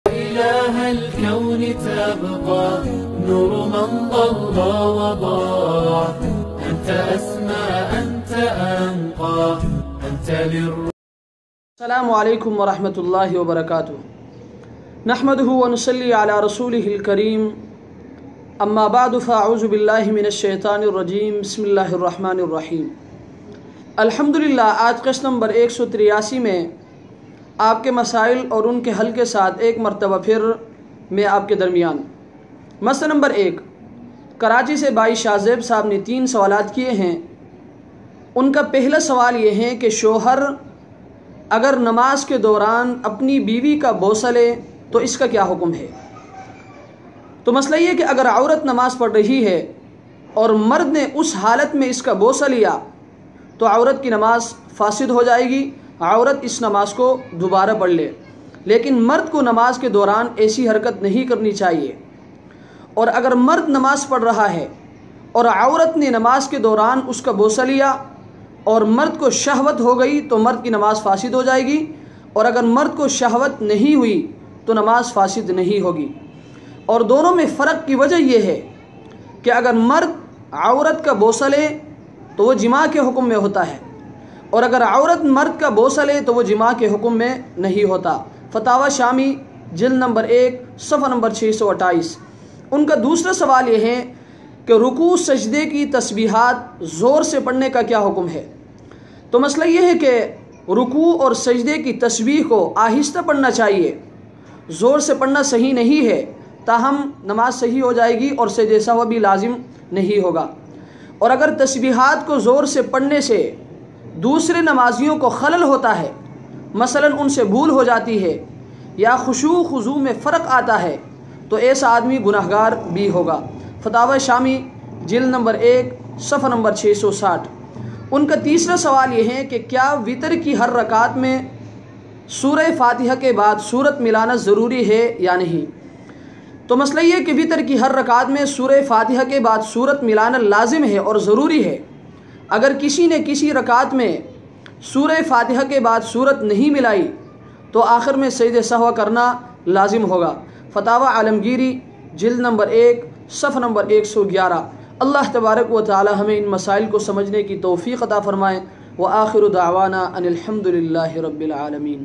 إله الكون تبقى نور من ضل وضاع، أنت أسمى أنت أنقى أنت السلام علیکم ورحمۃ اللہ وبرکاتہ۔ نحمده ونصلی علی رسوله الکریم، اما بعد فاعوذ باللہ من الشیطان الرجیم، بسم اللہ الرحمن الرحیم۔ الحمدللہ آج قسط نمبر 183 میں آپ کے مسائل اور ان کے حل کے ساتھ ایک مرتبہ پھر میں آپ کے درمیان۔ مسئلہ نمبر 1، کراچی سے بھائی شاہ زیب صاحب نے 3 سوالات کیے ہیں۔ ان کا پہلا سوال یہ ہے کہ شوہر اگر نماز کے دوران اپنی بیوی کا بوسہ لے تو اس کا کیا حکم ہے؟ تو مسئلہ یہ کہ اگر عورت نماز پڑھ رہی ہے اور مرد نے اس حالت میں اس کا بوسہ لیا تو عورت کی نماز فاسد ہو جائے گی، عورت اس نماز کو دوبارہ پڑھ لے، لیکن مرد کو نماز کے دوران ایسی حرکت نہیں کرنی چاہیے۔ اور اگر مرد نماز پڑھ رہا ہے اور عورت نے نماز کے دوران اس کا بوسہ لیا اور مرد کو شہوت ہو گئی تو مرد کی نماز فاسد ہو جائے گی، اور اگر مرد کو شہوت نہیں ہوئی تو نماز فاسد نہیں ہوگی۔ اور دونوں میں فرق کی وجہ یہ ہے کہ اگر مرد عورت کا بوسہ لے تو وہ جماع کے حکم میں ہوتا ہے، اور اگر عورت مرد کا بوسہ لے تو وہ جماع کے حکم میں نہیں ہوتا۔ فتاوی شامی جلد نمبر 1 صفحہ نمبر 628۔ ان کا دوسرا سوال یہ ہے کہ رکوع سجدے کی تسبیحات زور سے پڑھنے کا کیا حکم ہے؟ تو مسئلہ یہ ہے کہ رکوع اور سجدے کی تسبیح کو آہستہ پڑھنا چاہیے، زور سے پڑھنا صحیح نہیں ہے، تاہم نماز صحیح ہو جائے گی اور سجدہ سہو بھی لازم نہیں ہوگا۔ اور اگر تسبیحات کو زور سے پڑھنے سے دوسرے نمازیوں کو خلل ہوتا ہے، مثلا ان سے بھول ہو جاتی ہے یا خشوع خضوع میں فرق آتا ہے، تو ایسا آدمی گناہگار بھی ہوگا۔ فتاوی شامی جلد نمبر 1 صفحہ نمبر 660۔ ان کا تیسرا سوال یہ ہے کہ کیا وتر کی ہر رکعت میں سورہ فاتحہ کے بعد سورت ملانا ضروری ہے یا نہیں؟ تو مسئلہ یہ کہ وتر کی ہر رکعت میں سورہ فاتحہ کے بعد سورت ملانا لازم ہے اور ضروری ہے۔ اگر کسی نے کسی رکعت میں سورہ فاتحہ کے بعد سورت نہیں ملائی تو آخر میں سجدہ سہو کرنا لازم ہوگا۔ فتاوی عالمگیری جلد نمبر 1 صفحہ نمبر 111۔ اللہ تبارک و تعالی ہمیں ان مسائل کو سمجھنے کی توفیق عطا فرمائے۔ وآخر دعوانا ان الحمد للہ رب العالمین۔